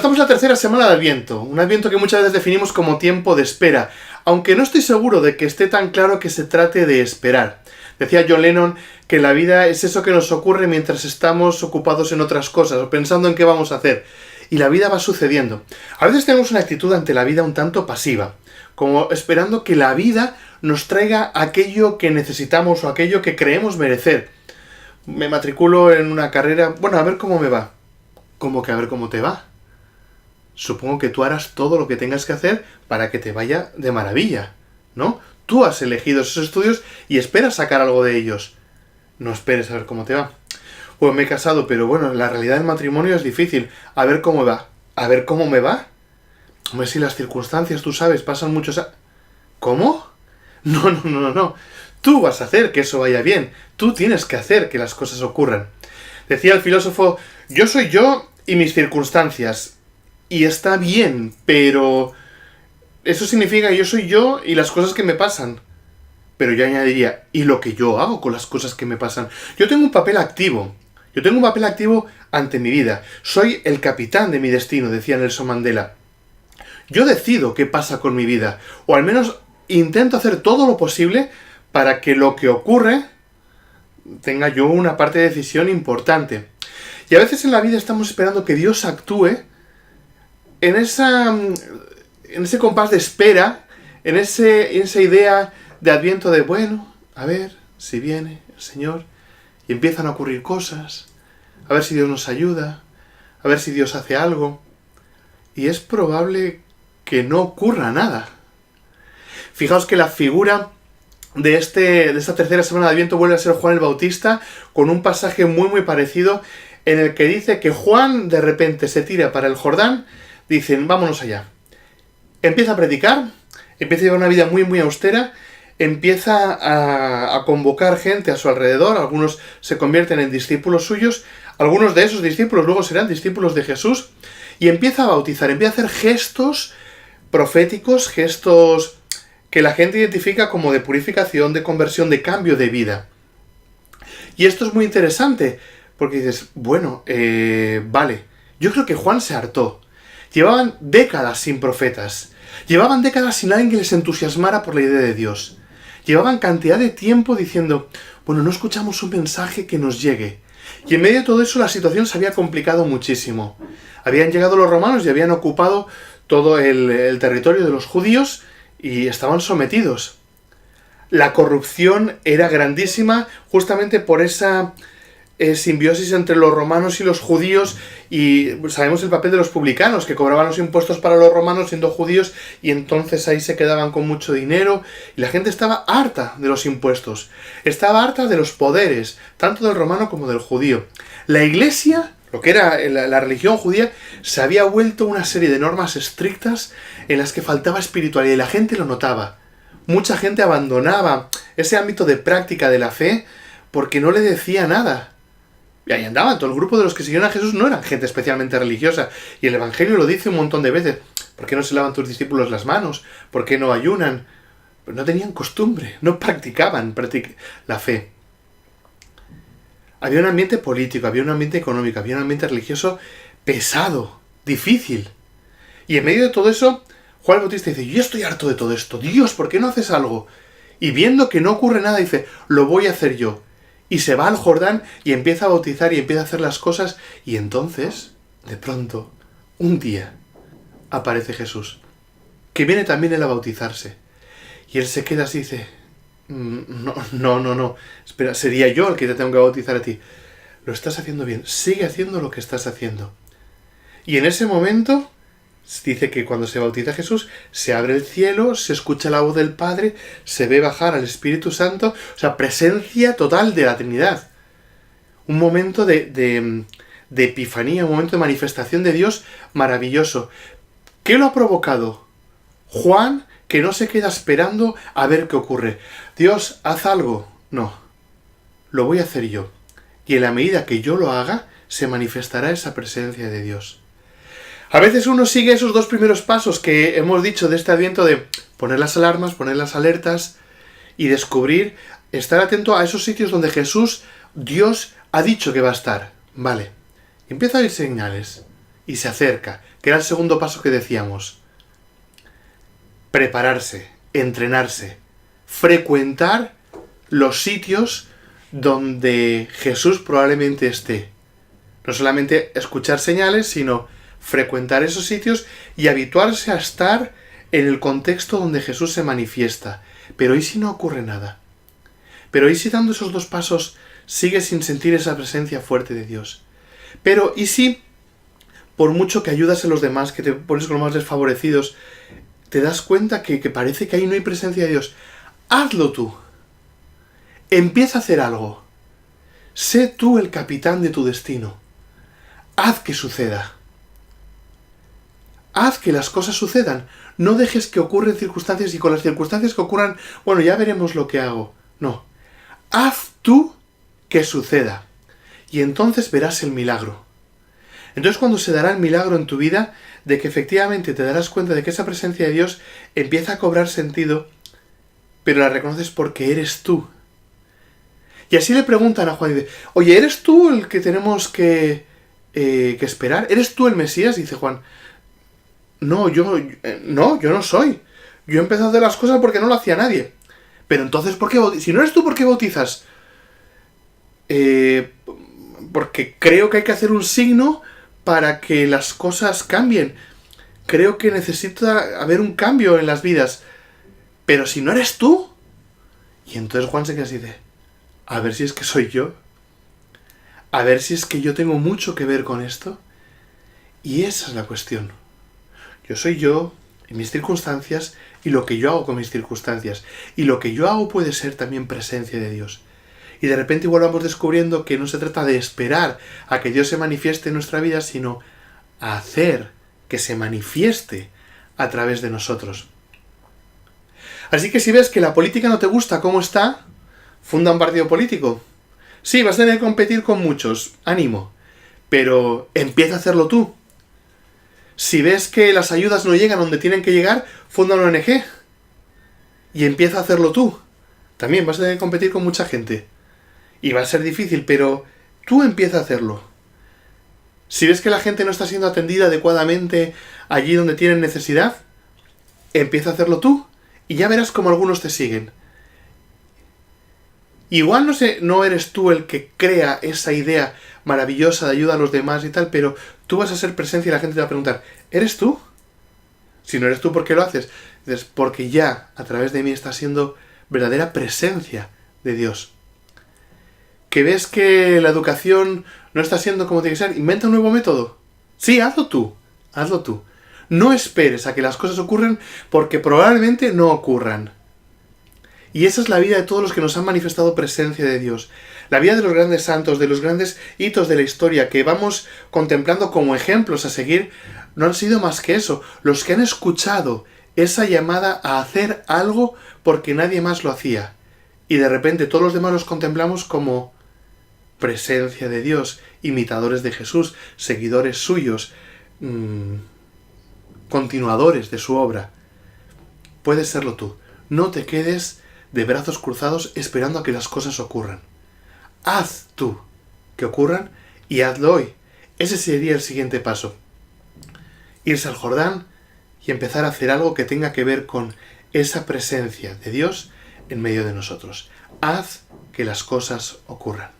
estamos en la tercera semana de Adviento, un Adviento que muchas veces definimos como tiempo de espera, aunque no estoy seguro de que esté tan claro que se trate de esperar. Decía John Lennon que la vida es eso que nos ocurre mientras estamos ocupados en otras cosas o pensando en qué vamos a hacer. Y la vida va sucediendo. A veces tenemos una actitud ante la vida un tanto pasiva, como esperando que la vida nos traiga aquello que necesitamos o aquello que creemos merecer. Me matriculo en una carrera, bueno, a ver cómo me va. ¿Cómo que a ver cómo te va? Supongo que tú harás todo lo que tengas que hacer para que te vaya de maravilla, ¿no? Tú has elegido esos estudios y esperas sacar algo de ellos. No esperes a ver cómo te va. Pues me he casado, pero bueno, la realidad del matrimonio es difícil. A ver cómo va. ¿A ver cómo me va? Hombre, si las circunstancias, tú sabes, pasan muchos... ¿Cómo? No. Tú vas a hacer que eso vaya bien. Tú tienes que hacer que las cosas ocurran. Decía el filósofo, yo soy yo y mis circunstancias. Y está bien, pero... eso significa que yo soy yo y las cosas que me pasan. Pero yo añadiría, y lo que yo hago con las cosas que me pasan. Yo tengo un papel activo. Yo tengo un papel activo ante mi vida. Soy el capitán de mi destino, decía Nelson Mandela. Yo decido qué pasa con mi vida. O al menos intento hacer todo lo posible para que lo que ocurre tenga yo una parte de decisión importante. Y a veces en la vida estamos esperando que Dios actúe en ese compás de espera, en esa idea de Adviento de, bueno, a ver si viene el Señor, y empiezan a ocurrir cosas, a ver si Dios nos ayuda, a ver si Dios hace algo, y es probable que no ocurra nada. Fijaos que la figura de esta tercera semana de Adviento vuelve a ser Juan el Bautista, con un pasaje muy parecido, en el que dice que Juan de repente se tira para el Jordán, dicen, vámonos allá. Empieza a predicar, empieza a llevar una vida muy austera, empieza a convocar gente a su alrededor, algunos se convierten en discípulos suyos, algunos de esos discípulos luego serán discípulos de Jesús, y empieza a bautizar, empieza a hacer gestos proféticos, gestos que la gente identifica como de purificación, de conversión, de cambio de vida. Y esto es muy interesante, porque dices, bueno, vale, yo creo que Juan se hartó. Llevaban décadas sin profetas. Llevaban décadas sin alguien que les entusiasmara por la idea de Dios. Llevaban cantidad de tiempo diciendo, bueno, no escuchamos un mensaje que nos llegue. Y en medio de todo eso la situación se había complicado muchísimo. Habían llegado los romanos y habían ocupado todo el territorio de los judíos y estaban sometidos. La corrupción era grandísima justamente por esa simbiosis entre los romanos y los judíos, y sabemos el papel de los publicanos, que cobraban los impuestos para los romanos siendo judíos, y entonces ahí se quedaban con mucho dinero, y la gente estaba harta de los impuestos, estaba harta de los poderes, tanto del romano como del judío. La Iglesia, lo que era la religión judía, se había vuelto una serie de normas estrictas en las que faltaba espiritualidad, y la gente lo notaba. Mucha gente abandonaba ese ámbito de práctica de la fe porque no le decía nada. Y ahí andaban, todo el grupo de los que siguieron a Jesús no eran gente especialmente religiosa. Y el Evangelio lo dice un montón de veces. ¿Por qué no se lavan tus discípulos las manos? ¿Por qué no ayunan? Pues no tenían costumbre, no practicaban la fe. Había un ambiente político, había un ambiente económico, había un ambiente religioso pesado, difícil. Y en medio de todo eso, Juan el Bautista dice, yo estoy harto de todo esto. Dios, ¿por qué no haces algo? Y viendo que no ocurre nada, dice, lo voy a hacer yo. Y se va al Jordán y empieza a bautizar y empieza a hacer las cosas. Y entonces, de pronto, un día, aparece Jesús, que viene también él a bautizarse. Y él se queda así y dice, no, espera, sería yo el que te tengo que bautizar a ti. Lo estás haciendo bien, sigue haciendo lo que estás haciendo. Y en ese momento, dice que cuando se bautiza Jesús, se abre el cielo, se escucha la voz del Padre, se ve bajar al Espíritu Santo, o sea, presencia total de la Trinidad. Un momento de epifanía, un momento de manifestación de Dios maravilloso. ¿Qué lo ha provocado? Juan, que no se queda esperando a ver qué ocurre. Dios, haz algo. No, lo voy a hacer yo. Y en la medida que yo lo haga, se manifestará esa presencia de Dios. A veces uno sigue esos dos primeros pasos que hemos dicho de este Adviento de poner las alarmas, poner las alertas y descubrir, estar atento a esos sitios donde Jesús, Dios, ha dicho que va a estar. Vale. Y empieza a ir señales. y se acerca, que era el segundo paso que decíamos. Prepararse, entrenarse, frecuentar los sitios donde Jesús probablemente esté. No solamente escuchar señales, sino frecuentar esos sitios y habituarse a estar en el contexto donde Jesús se manifiesta. Pero ¿y si no ocurre nada? Pero ¿y si dando esos 2 pasos sigues sin sentir esa presencia fuerte de Dios? Pero ¿y si, por mucho que ayudas a los demás, que te pones con los más desfavorecidos, te das cuenta que parece que ahí no hay presencia de Dios? Hazlo tú. Empieza a hacer algo. Sé tú el capitán de tu destino. Haz que suceda. Haz que las cosas sucedan. No dejes que ocurran circunstancias y con las circunstancias que ocurran, bueno, ya veremos lo que hago. No. Haz tú que suceda. Y entonces verás el milagro. Entonces cuando se dará el milagro en tu vida, de que efectivamente te darás cuenta de que esa presencia de Dios empieza a cobrar sentido, pero la reconoces porque eres tú. Y así le preguntan a Juan, y dice, oye, ¿eres tú el que tenemos que esperar? ¿Eres tú el Mesías? Y dice Juan, no, yo no soy. Yo he empezado a hacer las cosas porque no lo hacía nadie. Pero entonces, ¿por qué si no eres tú, ¿por qué bautizas? Porque creo que hay que hacer un signo para que las cosas cambien. Creo que necesita haber un cambio en las vidas. Pero si no eres tú. Y entonces Juan se queda así de, a ver si es que soy yo. A ver si es que yo tengo mucho que ver con esto. Y esa es la cuestión. Yo soy yo, en mis circunstancias, y lo que yo hago con mis circunstancias. Y lo que yo hago puede ser también presencia de Dios. Y de repente igual vamos descubriendo que no se trata de esperar a que Dios se manifieste en nuestra vida, sino a hacer que se manifieste a través de nosotros. Así que si ves que la política no te gusta cómo está, funda un partido político. Sí, vas a tener que competir con muchos, ánimo, pero empieza a hacerlo tú. Si ves que las ayudas no llegan donde tienen que llegar, funda una ONG y empieza a hacerlo tú. También vas a tener que competir con mucha gente y va a ser difícil, pero tú empieza a hacerlo. Si ves que la gente no está siendo atendida adecuadamente allí donde tienen necesidad, empieza a hacerlo tú y ya verás cómo algunos te siguen. Igual no eres tú el que crea esa idea maravillosa de ayuda a los demás y tal, pero tú vas a ser presencia y la gente te va a preguntar, ¿eres tú? Si no eres tú, ¿por qué lo haces? Dices, porque ya a través de mí está siendo verdadera presencia de Dios. ¿Que ves que la educación no está siendo como tiene que ser? Inventa un nuevo método. Sí, hazlo tú. Hazlo tú. No esperes a que las cosas ocurran porque probablemente no ocurran. Y esa es la vida de todos los que nos han manifestado presencia de Dios. La vida de los grandes santos, de los grandes hitos de la historia que vamos contemplando como ejemplos a seguir, no han sido más que eso. Los que han escuchado esa llamada a hacer algo porque nadie más lo hacía. Y de repente todos los demás los contemplamos como presencia de Dios, imitadores de Jesús, seguidores suyos, continuadores de su obra. Puedes serlo tú. No te quedes de brazos cruzados esperando a que las cosas ocurran. Haz tú que ocurran y hazlo hoy. Ese sería el siguiente paso. Irse al Jordán y empezar a hacer algo que tenga que ver con esa presencia de Dios en medio de nosotros. Haz que las cosas ocurran.